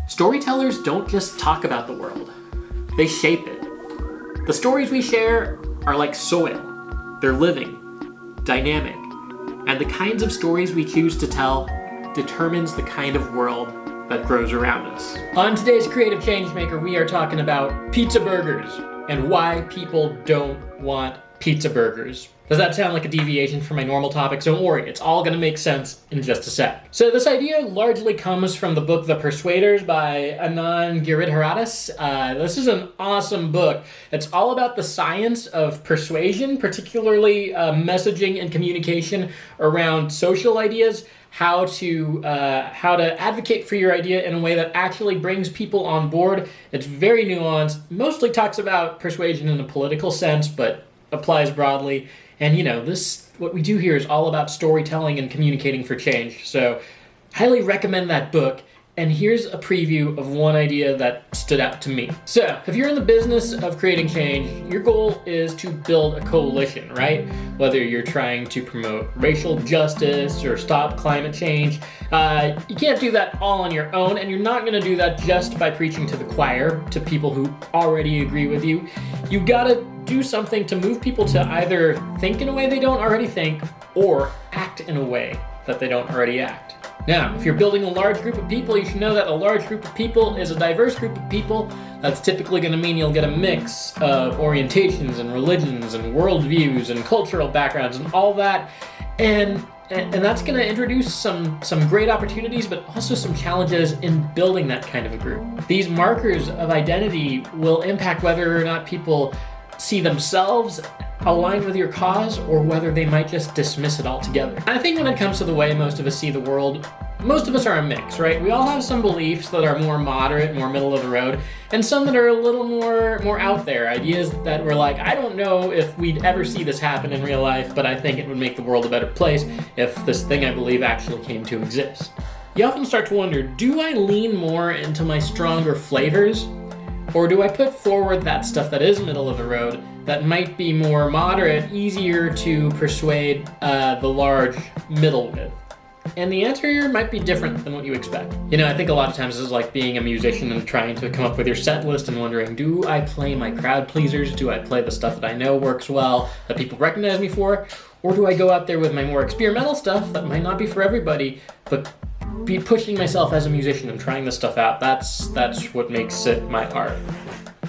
Storytellers don't just talk about the world, they shape it. The stories we share are like soil. They're living, dynamic, and the kinds of stories we choose to tell determines the kind of world that grows around us. On today's Creative Changemaker, we are talking about pizza burgers and why people don't want pizza burgers. Does that sound like a deviation from my normal topics? Don't worry, it's all gonna make sense in just a sec. So this idea largely comes from the book The Persuaders by Anand Giridharadas. This is an awesome book. It's all about the science of persuasion, particularly messaging and communication around social ideas, how to advocate for your idea in a way that actually brings people on board. It's very nuanced, mostly talks about persuasion in a political sense, but applies broadly. And what we do here is all about storytelling and communicating for change. So highly recommend that book. And here's a preview of one idea that stood out to me. So if you're in the business of creating change, your goal is to build a coalition, right? Whether you're trying to promote racial justice or stop climate change, you can't do that all on your own, and you're not gonna do that just by preaching to the choir, to people who already agree with you. You gotta do something to move people to either think in a way they don't already think or act in a way that they don't already act. Now, if you're building a large group of people, you should know that a large group of people is a diverse group of people. That's typically going to mean you'll get a mix of orientations and religions and worldviews and cultural backgrounds and all that. And that's going to introduce some great opportunities, but also some challenges in building that kind of a group. These markers of identity will impact whether or not people see themselves aligned with your cause or whether they might just dismiss it altogether. I think when it comes to the way most of us see the world, most of us are a mix, right? We all have some beliefs that are more moderate, more middle of the road, and some that are a little more out there. Ideas that we're like, I don't know if we'd ever see this happen in real life, but I think it would make the world a better place if this thing I believe actually came to exist. You often start to wonder, do I lean more into my stronger flavors? Or do I put forward that stuff that is middle of the road that might be more moderate, easier to persuade the large middle with? And the answer here might be different than what you expect. I think a lot of times this is like being a musician and trying to come up with your set list and wondering, do I play my crowd pleasers? Do I play the stuff that I know works well, that people recognize me for? Or do I go out there with my more experimental stuff that might not be for everybody, but be pushing myself as a musician and trying this stuff out? That's what makes it my art.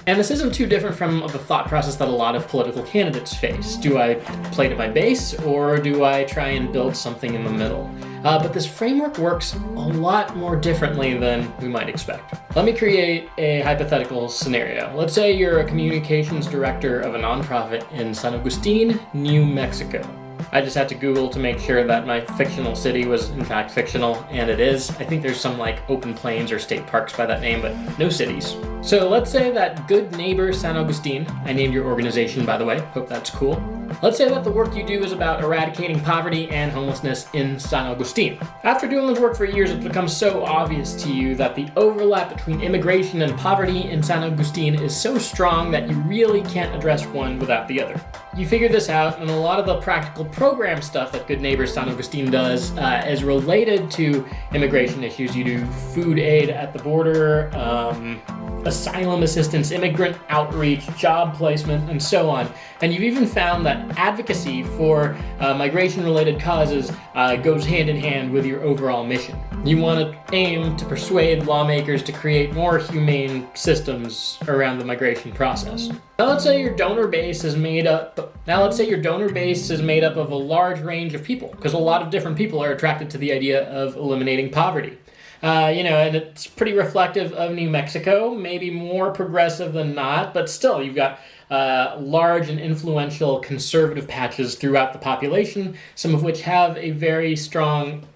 And this isn't too different from the thought process that a lot of political candidates face. Do I play to my base, or do I try and build something in the middle? But this framework works a lot more differently than we might expect. Let me create a hypothetical scenario. Let's say you're a communications director of a nonprofit in San Agustin, New Mexico. I just had to Google to make sure that my fictional city was in fact fictional, and it is. I think there's some like open plains or state parks by that name, but no cities. So let's say that Good Neighbor San Agustin, I named your organization by the way, hope that's cool. Let's say that the work you do is about eradicating poverty and homelessness in San Agustin. After doing this work for years, it becomes so obvious to you that the overlap between immigration and poverty in San Agustin is so strong that you really can't address one without the other. You figure this out, and a lot of the practical program stuff that Good Neighbor San Agustin does is related to immigration issues. You do food aid at the border, asylum assistance, immigrant outreach, job placement, and so on. And you've even found that advocacy for migration-related causes goes hand in hand with your overall mission. You want to aim to persuade lawmakers to create more humane systems around the migration process. Now let's say your donor base is made up of a large range of people, because a lot of different people are attracted to the idea of eliminating poverty. And it's pretty reflective of New Mexico, maybe more progressive than not, but still you've got large and influential conservative patches throughout the population, some of which have a very strong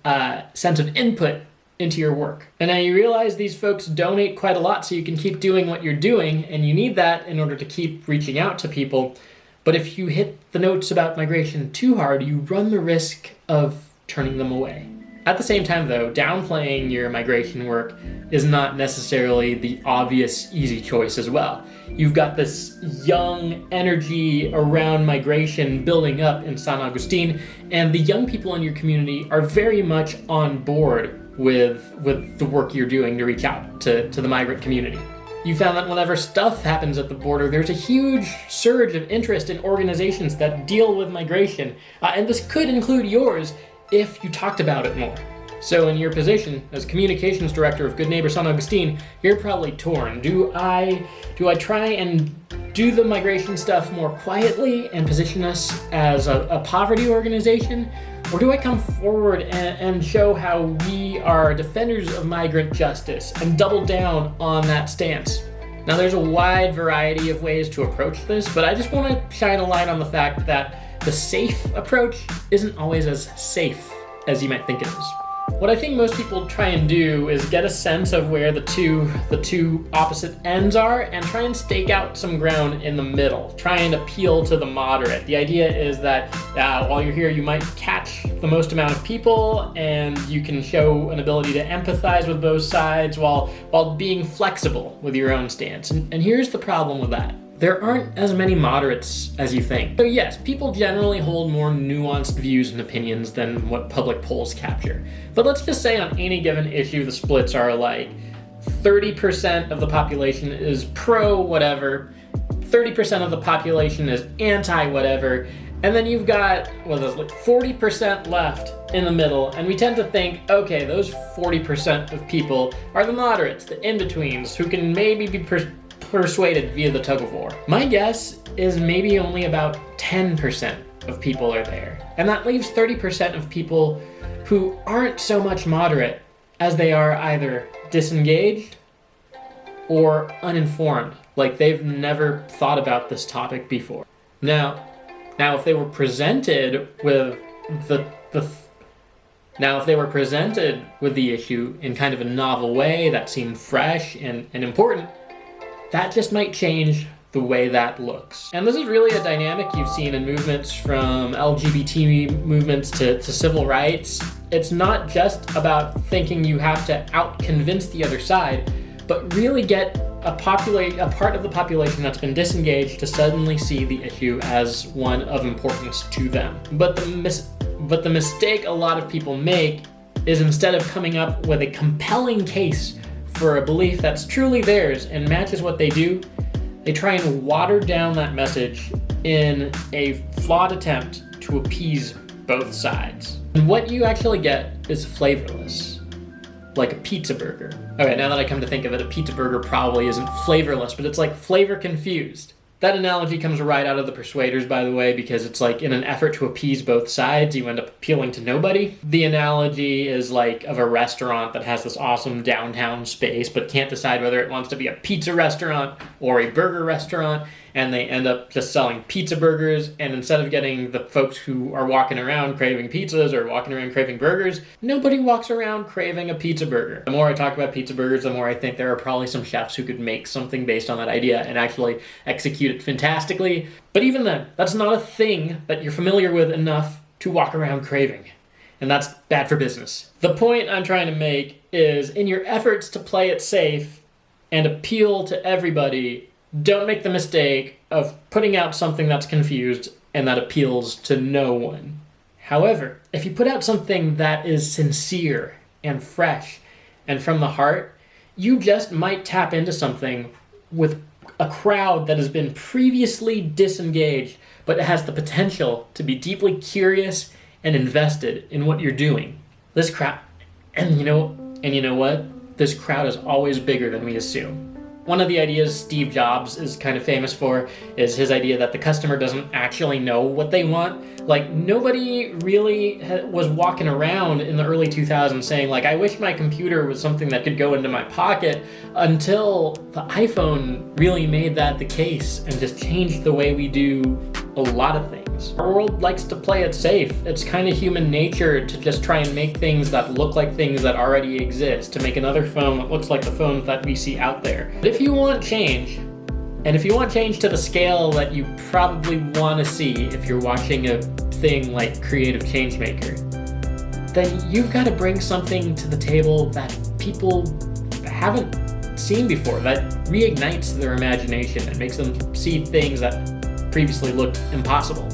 sense of input into your work. And now you realize these folks donate quite a lot so you can keep doing what you're doing, and you need that in order to keep reaching out to people. But if you hit the notes about migration too hard, you run the risk of turning them away. At the same time, though, downplaying your migration work is not necessarily the obvious, easy choice as well. You've got this young energy around migration building up in San Agustin, and the young people in your community are very much on board with the work you're doing to reach out to the migrant community. You found that whenever stuff happens at the border, there's a huge surge of interest in organizations that deal with migration, and this could include yours if you talked about it more. So in your position as communications director of Good Neighbor San Agustin, you're probably torn. Do I try and do the migration stuff more quietly and position us as a poverty organization? Or do I come forward and show how we are defenders of migrant justice and double down on that stance? Now, there's a wide variety of ways to approach this, but I just want to shine a light on the fact that the safe approach isn't always as safe as you might think it is. What I think most people try and do is get a sense of where the two opposite ends are and try and stake out some ground in the middle. Try and appeal to the moderate. The idea is that while you're here, you might catch the most amount of people and you can show an ability to empathize with both sides while being flexible with your own stance. And here's the problem with that. There aren't as many moderates as you think. So yes, people generally hold more nuanced views and opinions than what public polls capture. But let's just say on any given issue, the splits are like 30% of the population is pro whatever, 30% of the population is anti whatever, and then you've got, 40% left in the middle, and we tend to think, okay, those 40% of people are the moderates, the in-betweens, who can maybe be persuaded via the tug of war. My guess is maybe only about 10% of people are there. And that leaves 30% of people who aren't so much moderate as they are either disengaged or uninformed, like they've never thought about this topic before. Now if they were presented with the issue in kind of a novel way that seemed fresh and important, that just might change the way that looks. And this is really a dynamic you've seen in movements from LGBT movements to civil rights. It's not just about thinking you have to out-convince the other side, but really get a part of the population that's been disengaged to suddenly see the issue as one of importance to them. But the mistake a lot of people make is, instead of coming up with a compelling case for a belief that's truly theirs and matches what they do, they try and water down that message in a flawed attempt to appease both sides. And what you actually get is flavorless, like a pizza burger. Okay, now that I come to think of it, a pizza burger probably isn't flavorless, but it's like flavor confused. That analogy comes right out of the Persuaders, by the way, because it's like, in an effort to appease both sides, you end up appealing to nobody. The analogy is like of a restaurant that has this awesome downtown space, but can't decide whether it wants to be a pizza restaurant or a burger restaurant, and they end up just selling pizza burgers, and instead of getting the folks who are walking around craving pizzas or walking around craving burgers, nobody walks around craving a pizza burger. The more I talk about pizza burgers, the more I think there are probably some chefs who could make something based on that idea and actually execute it fantastically. But even then, that's not a thing that you're familiar with enough to walk around craving. And that's bad for business. The point I'm trying to make is, in your efforts to play it safe and appeal to everybody, don't make the mistake of putting out something that's confused and that appeals to no one. However, if you put out something that is sincere and fresh and from the heart, you just might tap into something with a crowd that has been previously disengaged, but it has the potential to be deeply curious and invested in what you're doing. This crowd, and you know what? This crowd is always bigger than we assume. One of the ideas Steve Jobs is kind of famous for is his idea that the customer doesn't actually know what they want. Like, nobody really was walking around in the early 2000s saying, like, I wish my computer was something that could go into my pocket, until the iPhone really made that the case and just changed the way we do a lot of things. Our world likes to play it safe. It's kind of human nature to just try and make things that look like things that already exist, to make another phone that looks like the phone that we see out there. But if you want change, and if you want change to the scale that you probably want to see if you're watching a thing like Creative Changemaker, then you've got to bring something to the table that people haven't seen before, that reignites their imagination and makes them see things that previously looked impossible.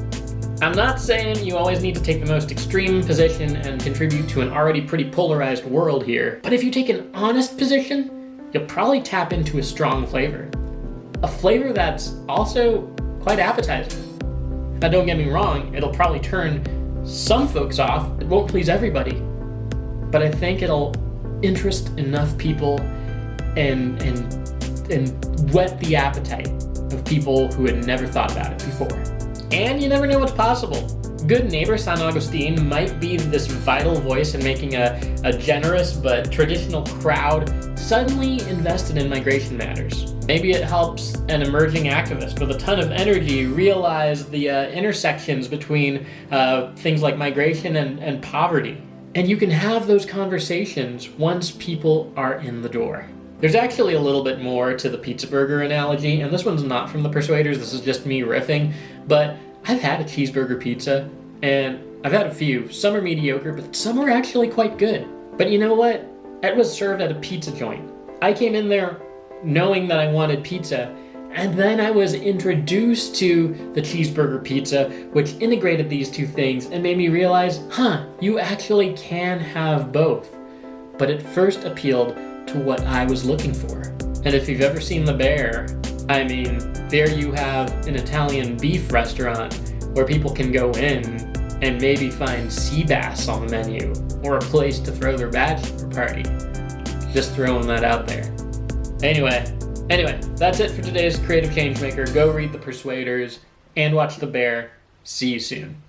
I'm not saying you always need to take the most extreme position and contribute to an already pretty polarized world here, but if you take an honest position, you'll probably tap into a strong flavor. A flavor that's also quite appetizing. Now don't get me wrong, it'll probably turn some folks off, it won't please everybody, but I think it'll interest enough people and whet the appetite of people who had never thought about it before. And you never know what's possible. Good Neighbor San Agustin might be this vital voice in making a generous but traditional crowd suddenly invested in migration matters. Maybe it helps an emerging activist with a ton of energy realize the intersections between things like migration and poverty. And you can have those conversations once people are in the door. There's actually a little bit more to the pizza burger analogy, and this one's not from the Persuaders, this is just me riffing, but I've had a cheeseburger pizza, and I've had a few. Some are mediocre, but some are actually quite good. But you know what? It was served at a pizza joint. I came in there knowing that I wanted pizza, and then I was introduced to the cheeseburger pizza, which integrated these two things and made me realize, you actually can have both. But it first appealed to what I was looking for. And if you've ever seen The Bear, I mean, there you have an Italian beef restaurant where people can go in and maybe find sea bass on the menu or a place to throw their bachelor party. Just throwing that out there. Anyway, that's it for today's Creative Changemaker. Go read The Persuaders and watch The Bear. See you soon.